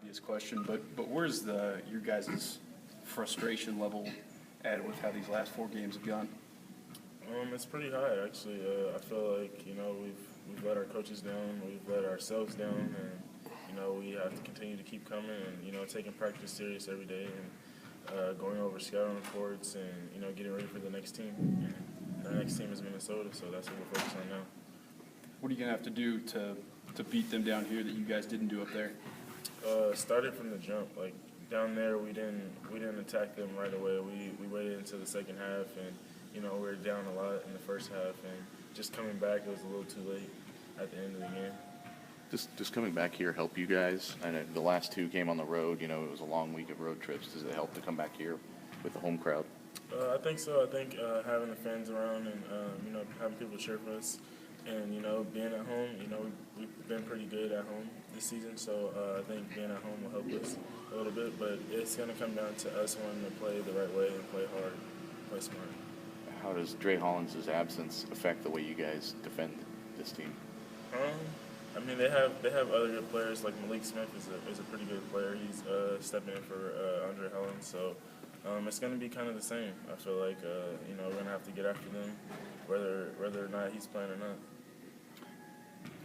obvious question, but where's your guys' frustration level at with how these last 4 games have gone? It's pretty high, actually. I feel like, we've let our coaches down, we've let ourselves down, and, we have to continue to keep coming and, taking practice serious every day and going over scouting reports and, getting ready for the next team. And our next team is Minnesota, so that's what we're focused on now. What are you going to have to do to beat them down here that you guys didn't do up there? Started from the jump. Like, down there, we didn't attack them right away. We waited until the second half, and, we were down a lot in the first half, and just coming back, it was a little too late at the end of the game. Does coming back here help you guys? I know the last 2 came on the road. It was a long week of road trips. Does it help to come back here with the home crowd? I think so. I think having the fans around and, having people cheer for us and, being at home, we've been pretty good at home this season. So I think being at home will help us a little bit. But it's going to come down to us wanting to play the right way and play hard, play smart. How does Dre Hollins' absence affect the way you guys defend this team? They have other good players. Like Malik Smith is a pretty good player. He's stepping in for Andre Hollins. So it's going to be kind of the same. I feel like we're going to have to get after them, whether or not he's playing or not.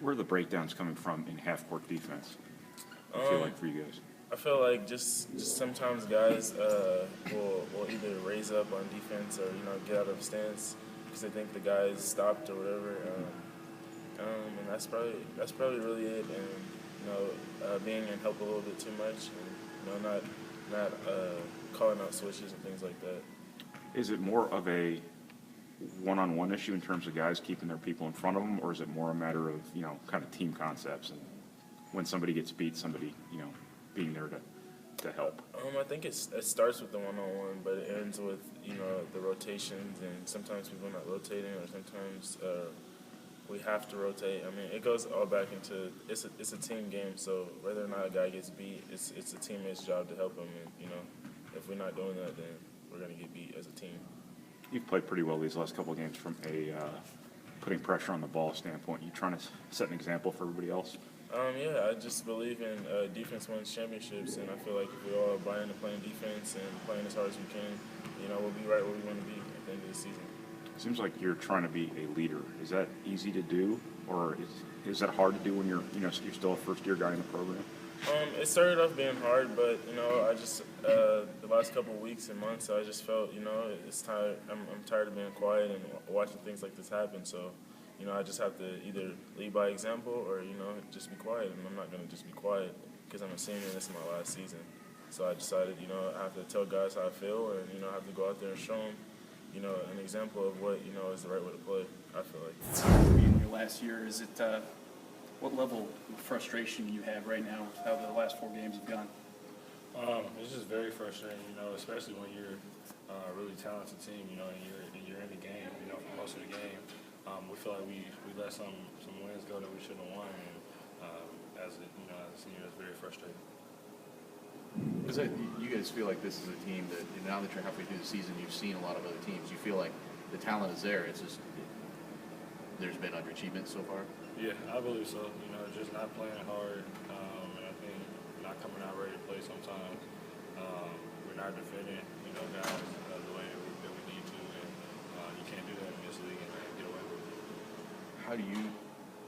Where are the breakdowns coming from in half-court defense? I feel like for you guys. I feel like just sometimes guys will either raise up on defense or get out of stance because they think the guy is stopped or whatever. And that's probably really it. And being in help a little bit too much, and not calling out switches and things like that. Is it more of a one-on-one issue in terms of guys keeping their people in front of them, or is it more a matter of kind of team concepts and when somebody gets beat, somebody being there to help? I think it starts with the one-on-one, but it ends with the rotations, and sometimes people are not rotating, or sometimes we have to rotate. It goes all back into it's a team game. So whether or not a guy gets beat, it's a teammate's job to help him. And if we're not doing that, then we're gonna get beat as a team. You've played pretty well these last couple of games from a putting pressure on the ball standpoint. You trying to set an example for everybody else? Yeah, I just believe in defense wins championships, and I feel like if we all buy into playing defense and playing as hard as we can, we'll be right where we want to be at the end of the season. Seems like you're trying to be a leader. Is that easy to do, or is that hard to do when you're still a first-year guy in the program? It started off being hard, but I just the last couple of weeks and months, I just felt it's tired. I'm tired of being quiet and watching things like this happen. So I just have to either lead by example or just be quiet. And I'm not gonna just be quiet because I'm a senior and this is my last season. So I decided I have to tell guys how I feel, and I have to go out there and show them an example of what is the right way to play. I feel like. In your last year, is it what level of frustration you have right now with how the last 4 games have gone? It's just very frustrating, especially when you're a really talented team, and you're in the game, for most of the game. We feel like we let some wins go that we shouldn't have won, and as a senior, it's very frustrating. You guys feel like this is a team that now that you're halfway through the season, you've seen a lot of other teams. You feel like the talent is there. It's just there's been underachievement so far. Yeah, I believe so. Just not playing hard, and I think not coming out ready to play sometimes. We're not defending, guys the way that we need to, and you can't do that in this league and get away with it. How do you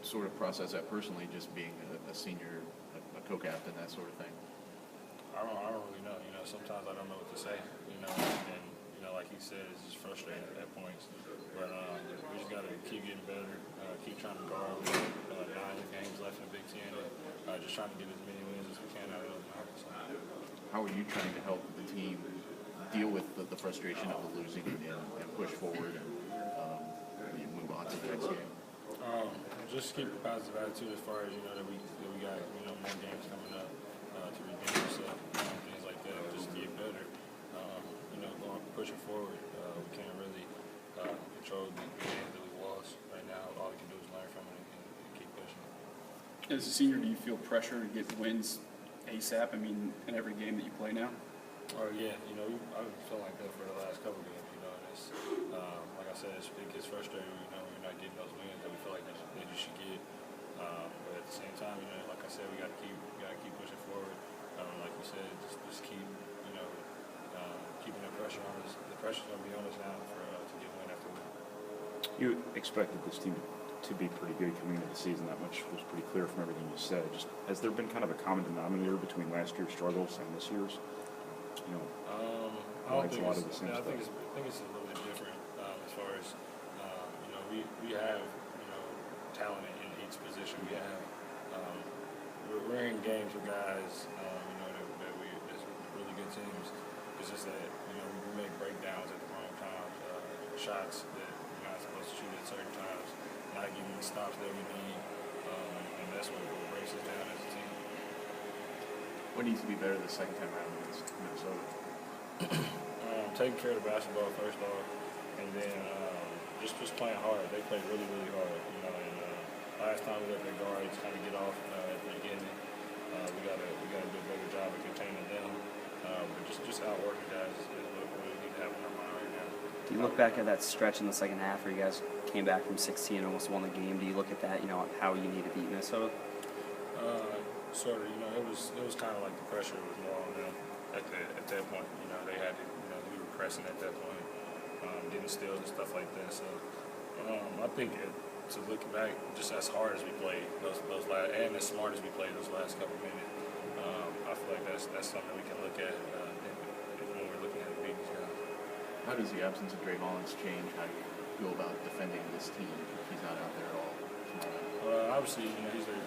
sort of process that personally, just being a senior, a co-captain, that sort of thing? I don't really know. Sometimes I don't know what to say. And like he said, it's just frustrating at points. But we just got to keep getting better, keep trying to guard. We have 9 games left in the Big Ten, and just trying to get as many wins as we can out of those conferences. How are you trying to help the team deal with the frustration of the losing and push forward and move on to the next game? Just keep a positive attitude as far as that we got more games coming up to redeem ourselves, things like that. Just get better, going pushing forward. We can't really control the games that we lost right now. All we can do is learn from it and keep pushing. As a senior, do you feel pressure to get wins ASAP? In every game that you play now? Oh yeah, I've been feeling like that for the last couple of games. And it's like I said, it gets frustrating. We're not getting those wins that we feel like that you should get. But at the same time, like I said, we got to keep pushing forward. pressure's going to be on us now to get win after win. You expected this team to be pretty good coming into the season. That much was pretty clear from everything you said. Just has there been kind of a common denominator between last year's struggles and this year's? You know, I don't it's think a lot it's, of the same I stuff. think it's a little bit different as far as you know we have talent in each position. We have we're in games with guys that's really good teams. It's just that we make breakdowns at the wrong times, shots that we're not supposed to shoot at certain times, not getting the stops that we need, and that's what breaks us down as a team. What needs to be better the second time around against Minnesota? Taking care of the basketball first off, and then just playing hard. They play really, really hard. And last time we let their guards kind of get off at the beginning. We gotta do a better job of containing them. But just outworking guys is what we need to have in our mind right now. Do you look back at that stretch in the second half where you guys came back from 16 and almost won the game? Do you look at that, how you need to beat Minnesota? Sort of, it was kind of like the pressure was more on them at that point. They had to, we were pressing at that point, getting steals and stuff like that. So I think to look back, just as hard as we played those last, and as smart as we played those last couple minutes, I feel like that's something we can look at when we're looking at beating these guys. How does the absence of Dre Hollins change how you go about defending this team if he's not out there at all? Obviously, he's their